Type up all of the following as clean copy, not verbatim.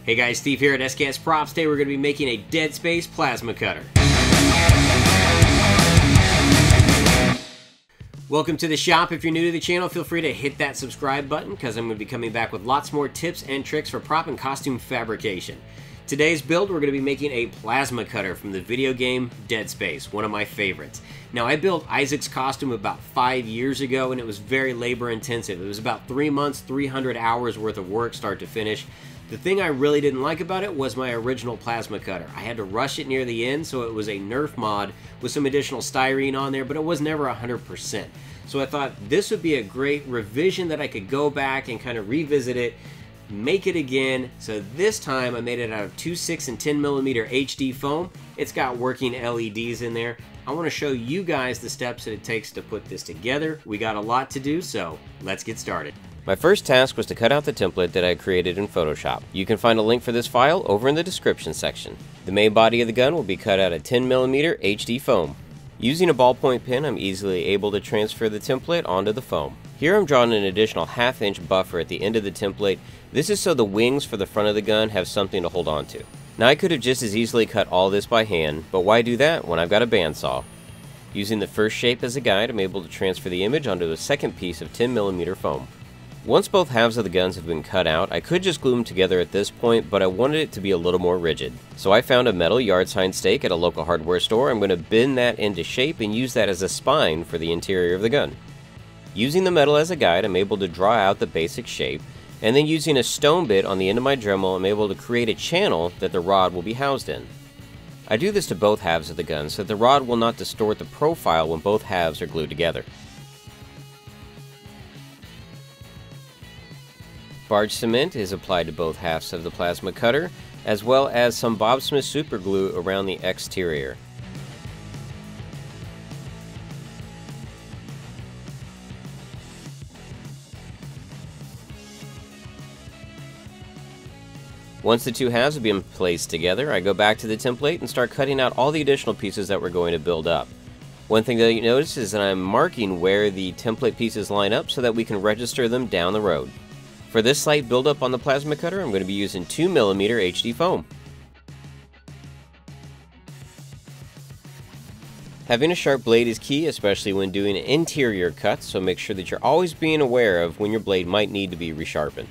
Hey guys, Steve here at SKS Props. Today we're going to be making a Dead Space plasma cutter. Welcome to the shop. If you're new to the channel, feel free to hit that subscribe button because I'm going to be coming back with lots more tips and tricks for prop and costume fabrication. Today's build, we're going to be making a plasma cutter from the video game Dead Space, one of my favorites. Now, I built Isaac's costume about 5 years ago, and it was very labor intensive. It was about 3 months, 300 hours worth of work, start to finish. The thing I really didn't like about it was my original plasma cutter. I had to rush it near the end, so it was a Nerf mod with some additional styrene on there, but it was never 100%. So I thought this would be a great revision that I could go back and kind of revisit it, make it again. So this time I made it out of 2, 6, and 10 millimeter HD foam. It's got working LEDs in there. I want to show you guys the steps that it takes to put this together. We got a lot to do, so let's get started. My first task was to cut out the template that I created in Photoshop. You can find a link for this file over in the description section. The main body of the gun will be cut out of 10 millimeter HD foam. Using a ballpoint pen, I'm easily able to transfer the template onto the foam. Here I'm drawing an additional ½ inch buffer at the end of the template. This is so the wings for the front of the gun have something to hold on to. Now I could have just as easily cut all this by hand, but why do that when I've got a bandsaw? Using the first shape as a guide, I'm able to transfer the image onto the second piece of 10 millimeter foam. Once both halves of the guns have been cut out, I could just glue them together at this point, but I wanted it to be a little more rigid. So I found a metal yard sign stake at a local hardware store. I'm going to bend that into shape and use that as a spine for the interior of the gun. Using the metal as a guide, I'm able to draw out the basic shape, and then using a stone bit on the end of my Dremel, I'm able to create a channel that the rod will be housed in. I do this to both halves of the gun so that the rod will not distort the profile when both halves are glued together. Barge cement is applied to both halves of the plasma cutter, as well as some Bob Smith super glue around the exterior. Once the two halves have been placed together, I go back to the template and start cutting out all the additional pieces that we're going to build up. One thing that you notice is that I'm marking where the template pieces line up so that we can register them down the road. For this slight buildup on the plasma cutter, I'm going to be using 2 millimeter HD foam. Having a sharp blade is key, especially when doing interior cuts, so make sure that you're always being aware of when your blade might need to be resharpened.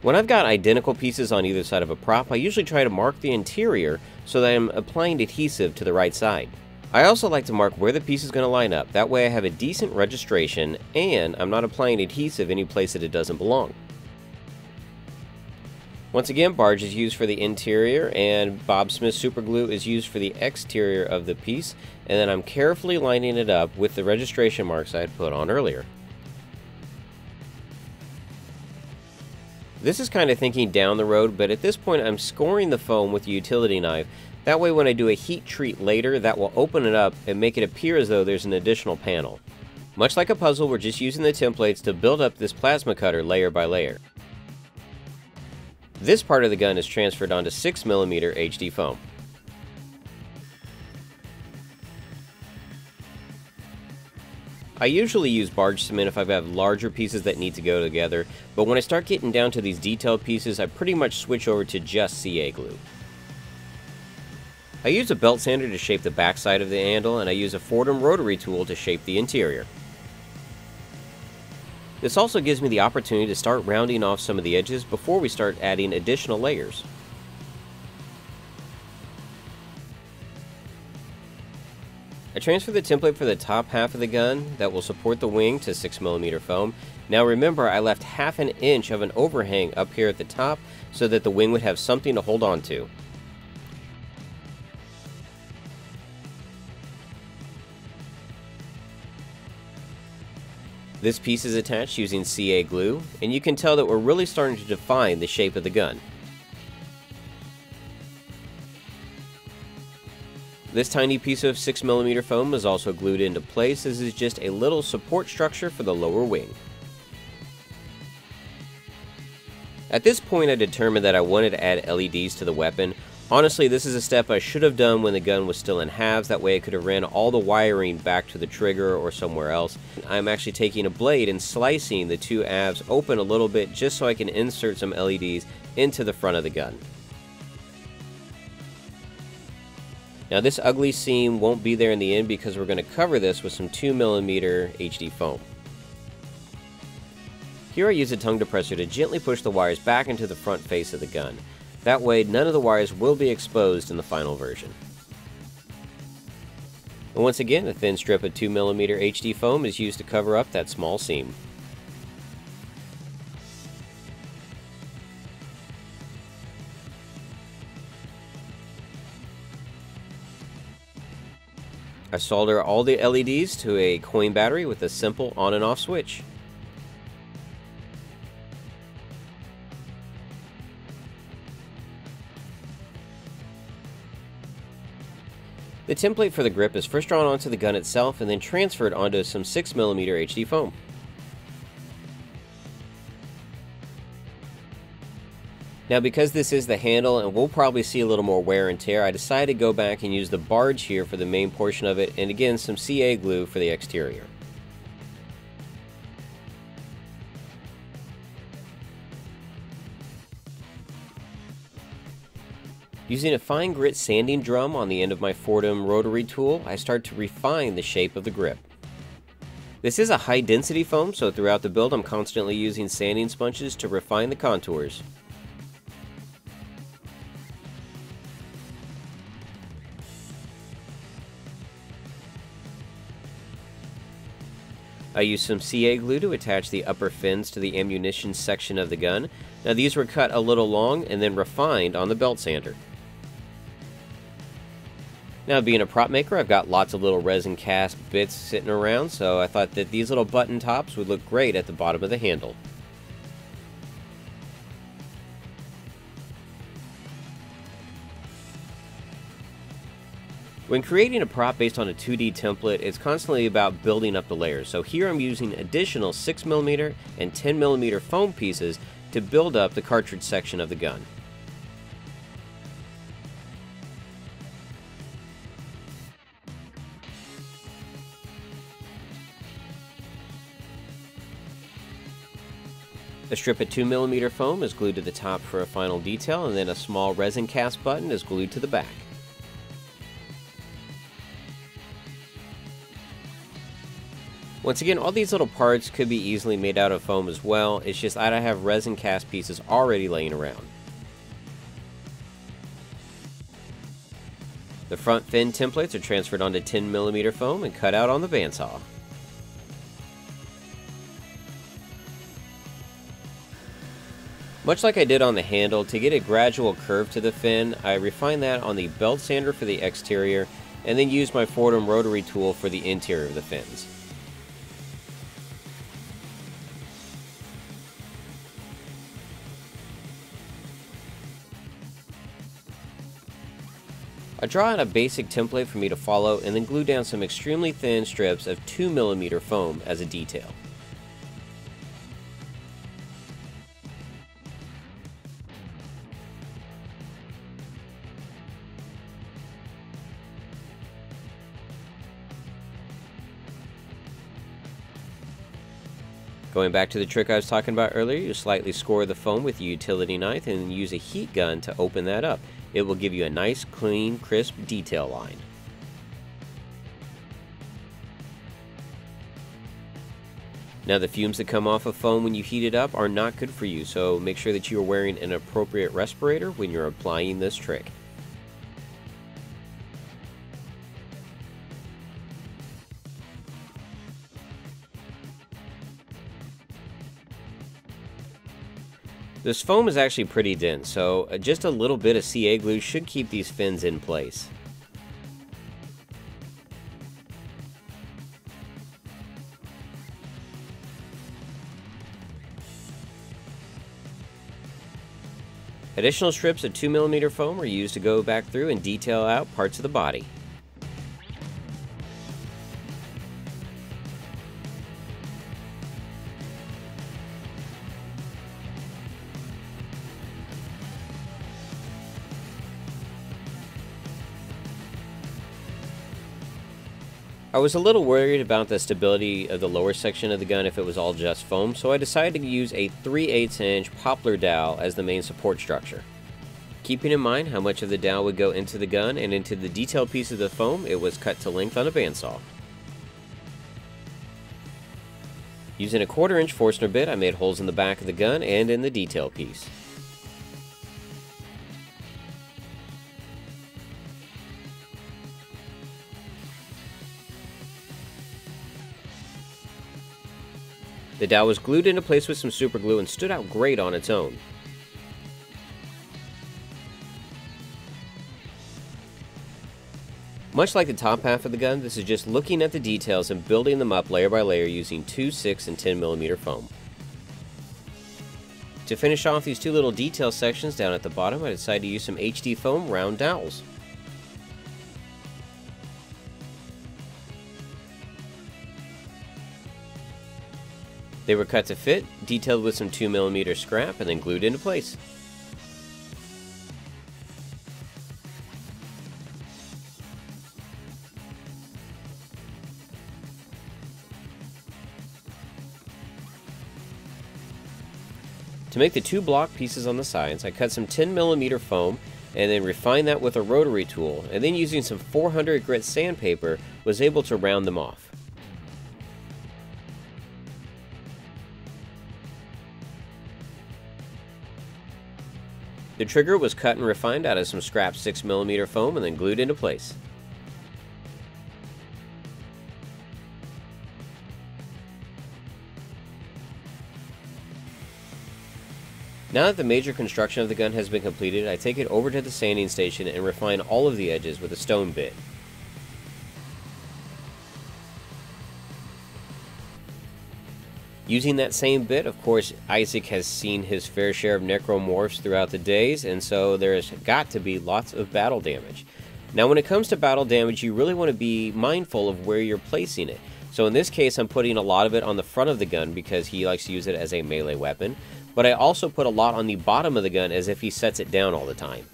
When I've got identical pieces on either side of a prop, I usually try to mark the interior so that I'm applying adhesive to the right side. I also like to mark where the piece is going to line up. That way I have a decent registration and I'm not applying adhesive any place that it doesn't belong. Once again, barge is used for the interior and Bob Smith super glue is used for the exterior of the piece, and then I'm carefully lining it up with the registration marks I had put on earlier. This is kind of thinking down the road, but at this point I'm scoring the foam with a utility knife. That way when I do a heat treat later, that will open it up and make it appear as though there's an additional panel. Much like a puzzle, we're just using the templates to build up this plasma cutter layer by layer. This part of the gun is transferred onto 6 millimeter HD foam. I usually use barge cement if I've got larger pieces that need to go together, but when I start getting down to these detailed pieces, I pretty much switch over to just CA glue. I use a belt sander to shape the backside of the handle, and I use a Fordham rotary tool to shape the interior. This also gives me the opportunity to start rounding off some of the edges before we start adding additional layers. I transfer the template for the top half of the gun that will support the wing to 6 millimeter foam. Now remember, I left ½ inch of an overhang up here at the top so that the wing would have something to hold on to. This piece is attached using CA glue, and you can tell that we're really starting to define the shape of the gun. This tiny piece of 6 millimeter foam is also glued into place. This is just a little support structure for the lower wing. At this point I determined that I wanted to add LEDs to the weapon. Honestly, this is a step I should have done when the gun was still in halves. That way I could have ran all the wiring back to the trigger or somewhere else. I'm actually taking a blade and slicing the two halves open a little bit just so I can insert some LEDs into the front of the gun. Now this ugly seam won't be there in the end because we're going to cover this with some 2mm HD foam. Here I use a tongue depressor to gently push the wires back into the front face of the gun. That way none of the wires will be exposed in the final version. And once again, a thin strip of 2mm HD foam is used to cover up that small seam. I solder all the LEDs to a coin battery with a simple on and off switch. The template for the grip is first drawn onto the gun itself and then transferred onto some 6mm HD foam. Now because this is the handle and we'll probably see a little more wear and tear, I decided to go back and use the barge here for the main portion of it, and again some CA glue for the exterior. Using a fine grit sanding drum on the end of my Fordham rotary tool, I start to refine the shape of the grip. This is a high density foam, so throughout the build I'm constantly using sanding sponges to refine the contours. I used some CA glue to attach the upper fins to the ammunition section of the gun. Now these were cut a little long and then refined on the belt sander. Now being a prop maker, I've got lots of little resin cast bits sitting around, so I thought that these little button tops would look great at the bottom of the handle. When creating a prop based on a 2D template, it's constantly about building up the layers. So here I'm using additional 6mm and 10mm foam pieces to build up the cartridge section of the gun. A strip of 2mm foam is glued to the top for a final detail, and then a small resin cast button is glued to the back. Once again, all these little parts could be easily made out of foam as well, it's just I have resin cast pieces already laying around. The front fin templates are transferred onto 10mm foam and cut out on the bandsaw. Much like I did on the handle, to get a gradual curve to the fin, I refined that on the belt sander for the exterior, and then used my Fordham rotary tool for the interior of the fins. I draw out a basic template for me to follow and then glue down some extremely thin strips of 2mm foam as a detail. Going back to the trick I was talking about earlier, you slightly score the foam with a utility knife and use a heat gun to open that up. It will give you a nice, clean, crisp detail line. Now the fumes that come off of foam when you heat it up are not good for you, so make sure that you are wearing an appropriate respirator when you're applying this trick. This foam is actually pretty dense, so just a little bit of CA glue should keep these fins in place. Additional strips of 2mm foam are used to go back through and detail out parts of the body. I was a little worried about the stability of the lower section of the gun if it was all just foam, so I decided to use a 3/8 inch poplar dowel as the main support structure. Keeping in mind how much of the dowel would go into the gun and into the detail piece of the foam, it was cut to length on a bandsaw. Using a 1/4 inch Forstner bit, I made holes in the back of the gun and in the detail piece. The dowel was glued into place with some super glue and stood out great on its own. Much like the top half of the gun, this is just looking at the details and building them up layer by layer using 2, 6, and 10mm foam. To finish off these two little detail sections down at the bottom, I decided to use some HD foam round dowels. They were cut to fit, detailed with some 2mm scrap, and then glued into place. To make the two block pieces on the sides, I cut some 10mm foam and then refined that with a rotary tool, and then using some 400 grit sandpaper was able to round them off. The trigger was cut and refined out of some scrap 6mm foam and then glued into place. Now that the major construction of the gun has been completed, I take it over to the sanding station and refine all of the edges with a stone bit. Using that same bit, of course, Isaac has seen his fair share of necromorphs throughout the days, and so there's got to be lots of battle damage. Now when it comes to battle damage, you really want to be mindful of where you're placing it. So in this case, I'm putting a lot of it on the front of the gun because he likes to use it as a melee weapon, but I also put a lot on the bottom of the gun as if he sets it down all the time.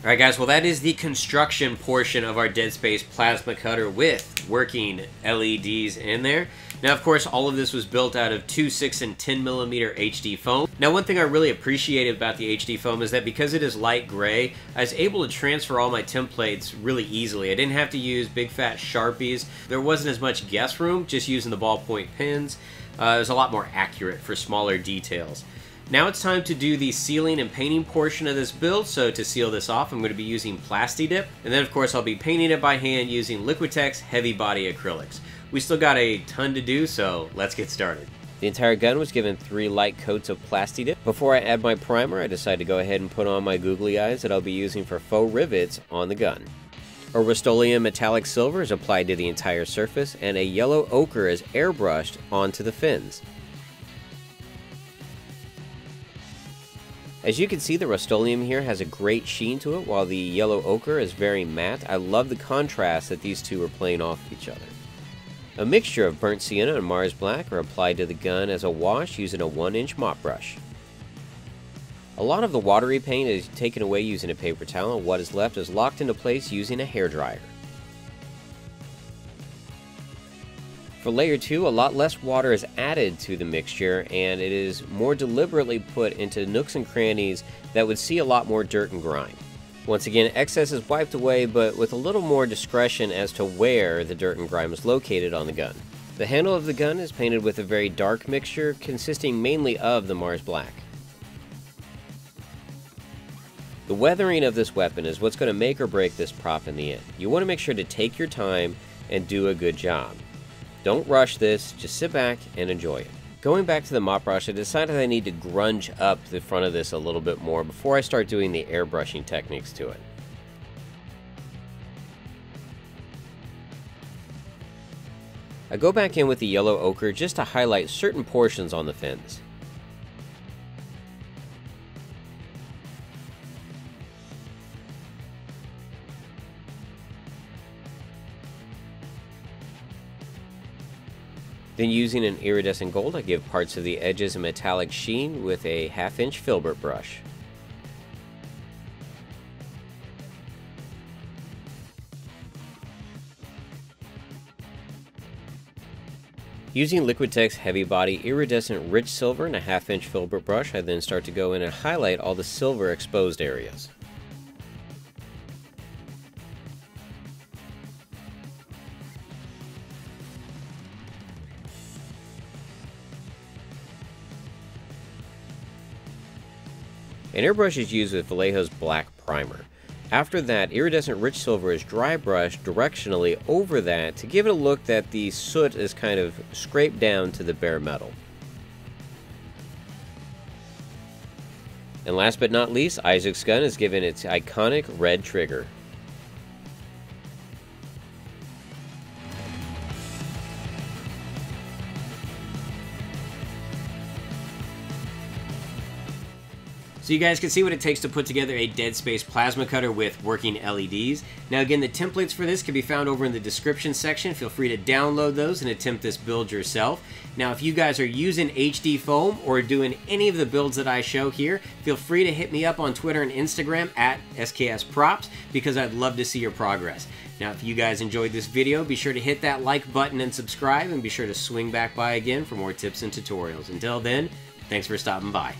Alright guys, well that is the construction portion of our Dead Space plasma cutter with working LEDs in there. Now of course all of this was built out of 2, 6, and 10mm HD foam. Now one thing I really appreciated about the HD foam is that because it is light gray, I was able to transfer all my templates really easily. I didn't have to use big fat Sharpies. There wasn't as much guess room just using the ballpoint pens. It was a lot more accurate for smaller details. Now it's time to do the sealing and painting portion of this build, so to seal this off I'm going to be using Plasti-Dip, and then of course I'll be painting it by hand using Liquitex heavy body acrylics. We still got a ton to do, so let's get started. The entire gun was given 3 light coats of Plasti-Dip. Before I add my primer, I decided to go ahead and put on my googly eyes that I'll be using for faux rivets on the gun. A Rust-Oleum metallic silver is applied to the entire surface, and a yellow ochre is airbrushed onto the fins. As you can see, the Rust-Oleum here has a great sheen to it, while the yellow ochre is very matte. I love the contrast that these two are playing off of each other. A mixture of burnt sienna and Mars black are applied to the gun as a wash using a 1-inch mop brush. A lot of the watery paint is taken away using a paper towel, and what is left is locked into place using a hairdryer. For layer 2, a lot less water is added to the mixture, and it is more deliberately put into nooks and crannies that would see a lot more dirt and grime. Once again, excess is wiped away, but with a little more discretion as to where the dirt and grime is located on the gun. The handle of the gun is painted with a very dark mixture, consisting mainly of the Mars black. The weathering of this weapon is what's going to make or break this prop in the end. You want to make sure to take your time and do a good job. Don't rush this, just sit back and enjoy it. Going back to the mop brush, I decided I need to grunge up the front of this a little bit more before I start doing the airbrushing techniques to it. I go back in with the yellow ochre just to highlight certain portions on the fins. Then using an iridescent gold, I give parts of the edges a metallic sheen with a 1/2-inch filbert brush. Using Liquitex Heavy Body Iridescent Rich Silver and a 1/2-inch filbert brush, I then start to go in and highlight all the silver exposed areas. An airbrush is used with Vallejo's black primer. After that, iridescent rich silver is dry brushed directionally over that to give it a look that the soot is kind of scraped down to the bare metal. And last but not least, Isaac's gun is given its iconic red trigger. So you guys can see what it takes to put together a Dead Space plasma cutter with working LEDs. Now again, the templates for this can be found over in the description section. Feel free to download those and attempt this build yourself. Now if you guys are using HD foam or doing any of the builds that I show here, feel free to hit me up on Twitter and Instagram at SKSProps because I'd love to see your progress. Now if you guys enjoyed this video, be sure to hit that like button and subscribe, and be sure to swing back by again for more tips and tutorials. Until then, thanks for stopping by.